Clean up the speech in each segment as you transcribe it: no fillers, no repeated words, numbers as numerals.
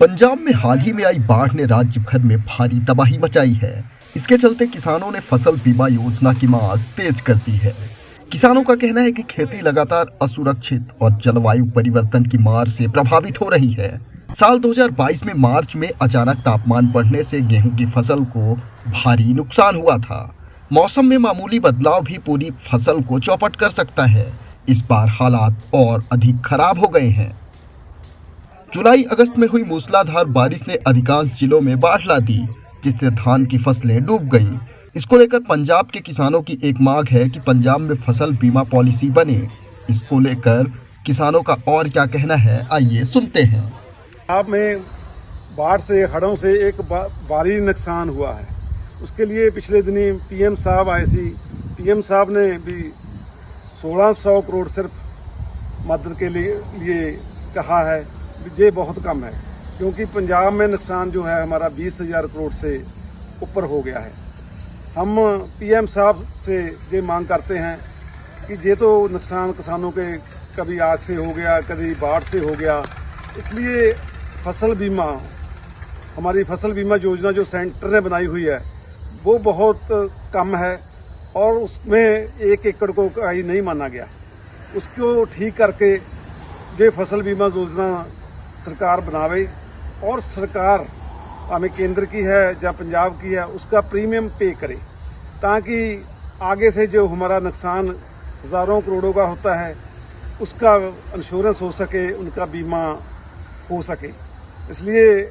पंजाब में हाल ही में आई बाढ़ ने राज्य भर में भारी तबाही मचाई है। इसके चलते किसानों ने फसल बीमा योजना की मांग तेज कर दी है। किसानों का कहना है कि खेती लगातार असुरक्षित और जलवायु परिवर्तन की मार से प्रभावित हो रही है। साल 2022 में मार्च में अचानक तापमान बढ़ने से गेहूं की फसल को भारी नुकसान हुआ था। मौसम में मामूली बदलाव भी पूरी फसल को चौपट कर सकता है। इस बार हालात और अधिक खराब हो गए हैं। जुलाई अगस्त में हुई मूसलाधार बारिश ने अधिकांश जिलों में बाढ़ ला दी, जिससे धान की फसलें डूब गईं। इसको लेकर पंजाब के किसानों की एक मांग है कि पंजाब में फसल बीमा पॉलिसी बने। इसको लेकर किसानों का और क्या कहना है, आइए सुनते हैं। पंजाब में बाढ़ से, हड़ों से एक भारी नुकसान हुआ है। उसके लिए पिछले दिनी पीएम साहब आए सी। पीएम साहब ने भी 1600 करोड़ सिर्फ मदद के लिए कहा है। ये बहुत कम है, क्योंकि पंजाब में नुकसान जो है हमारा 20,000 करोड़ से ऊपर हो गया है। हम पीएम साहब से ये मांग करते हैं कि ये तो नुकसान किसानों के कभी आग से हो गया, कभी बाढ़ से हो गया, इसलिए फसल बीमा, हमारी फसल बीमा योजना जो सेंटर ने बनाई हुई है वो बहुत कम है और उसमें 1 एकड़ को कहीं नहीं माना गया। उसको ठीक करके ये फसल बीमा योजना सरकार बनावे और सरकार हमें केंद्र की है या पंजाब की है उसका प्रीमियम पे करे, ताकि आगे से जो हमारा नुकसान हज़ारों करोड़ों का होता है उसका इंश्योरेंस हो सके, उनका बीमा हो सके। इसलिए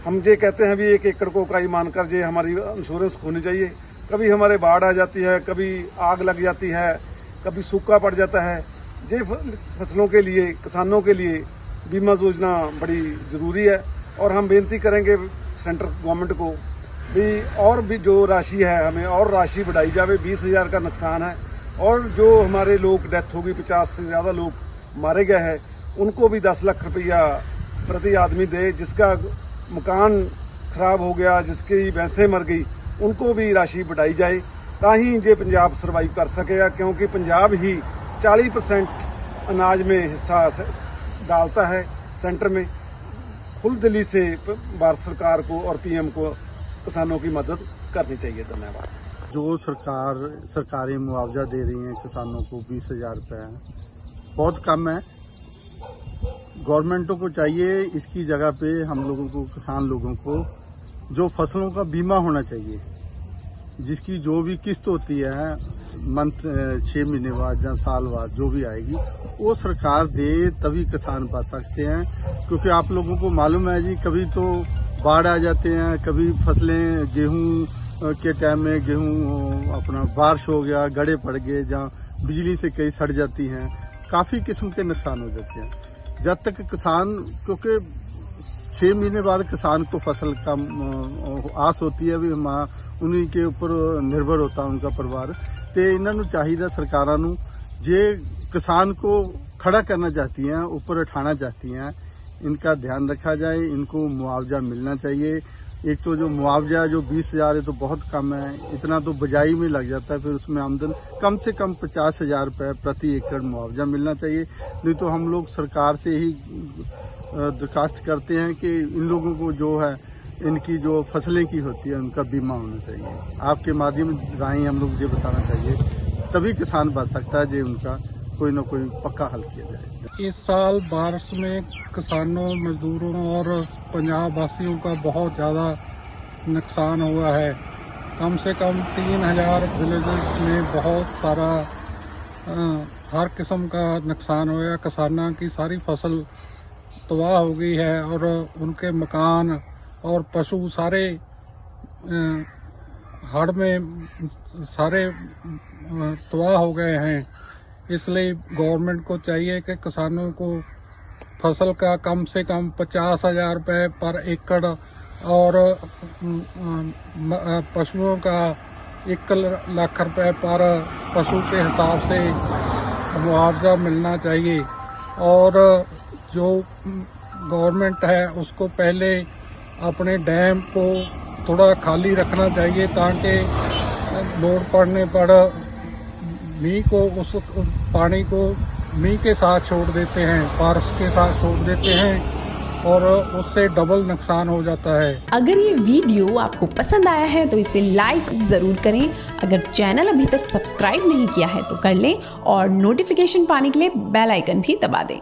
हम ये कहते हैं भी 1 एकड़ को इकाई मानकर ये हमारी इंश्योरेंस होनी चाहिए। कभी हमारे बाढ़ आ जाती है, कभी आग लग जाती है, कभी सूखा पड़ जाता है। ये फसलों के लिए, किसानों के लिए बीमा योजना बड़ी ज़रूरी है और हम बेनती करेंगे सेंट्रल गवर्नमेंट को भी और भी जो राशि है हमें और राशि बढ़ाई जाए। 20,000 का नुकसान है और जो हमारे लोग डेथ होगी, 50 से ज़्यादा लोग मारे गए हैं, उनको भी 10 लाख रुपया प्रति आदमी दे। जिसका मकान खराब हो गया, जिसकी भैंसें मर गई, उनको भी राशि बढ़ाई जाए, ताकि ये पंजाब सर्वाइव कर सकेगा। क्योंकि पंजाब ही 40% अनाज में हिस्सा डालता है सेंटर में। खुलदिली से भारत सरकार को और पीएम को किसानों की मदद करनी चाहिए। धन्यवाद। जो सरकार सरकारी मुआवजा दे रही है किसानों को 20,000 रुपये, बहुत कम है। गवर्नमेंटों को चाहिए इसकी जगह पे हम लोगों को, किसान लोगों को जो फसलों का बीमा होना चाहिए, जिसकी जो भी किस्त होती है मंथ 6 महीने बाद या साल बाद जो भी आएगी वो सरकार दे, तभी किसान बच सकते हैं। क्योंकि आप लोगों को मालूम है जी, कभी तो बाढ़ आ जाते हैं, कभी फसलें, गेहूं के टाइम में गेहूं अपना बारिश हो गया, गड़े पड़ गए, जहाँ बिजली से कई सड़ जाती हैं, काफ़ी किस्म के नुकसान हो जाते हैं। जब तक किसान, क्योंकि 6 महीने बाद किसान को फसल का आस होती है, भी उन्हीं के ऊपर निर्भर होता है उनका परिवार। तो इन्होंने चाहिए सरकारां नूं जे किसान को खड़ा करना चाहती हैं, ऊपर उठाना चाहती हैं, इनका ध्यान रखा जाए, इनको मुआवजा मिलना चाहिए। एक तो जो मुआवजा जो 20,000 है तो बहुत कम है, इतना तो बिजाई में लग जाता है, फिर उसमें आमदन कम से कम 50,000 रुपये प्रति एकड़ मुआवजा मिलना चाहिए। नहीं तो हम लोग सरकार से ही दरखास्त करते हैं कि इन लोगों को जो है, इनकी जो फसलें की होती है उनका बीमा होना चाहिए। आपके माध्यम राही हम लोग ये बताना चाहिए, तभी किसान बच सकता है, जो उनका कोई न कोई पक्का हल किया जाए। इस साल बारिश में किसानों, मजदूरों और पंजाब वासियों का बहुत ज़्यादा नुकसान हुआ है। कम से कम 3,000 विलेजेस में बहुत सारा हर किस्म का नुकसान हुआ। किसानों की सारी फसल तबाह हो गई है और उनके मकान और पशु सारे हड़ में सारे तबाह हो गए हैं। इसलिए गवर्नमेंट को चाहिए कि किसानों को फसल का कम से कम 50,000 रुपये पर एकड़ और पशुओं का 1 लाख रुपये पर पशु के हिसाब से मुआवजा मिलना चाहिए। और जो गवर्नमेंट है उसको पहले अपने डैम को थोड़ा खाली रखना चाहिए, ताकि लोड पड़ने पर मींह को, उस पानी को मींह के साथ छोड़ देते हैं, बारिश के साथ छोड़ देते हैं और उससे डबल नुकसान हो जाता है। अगर ये वीडियो आपको पसंद आया है तो इसे लाइक ज़रूर करें। अगर चैनल अभी तक सब्सक्राइब नहीं किया है तो कर लें और नोटिफिकेशन पाने के लिए बेल आइकन भी दबा दें।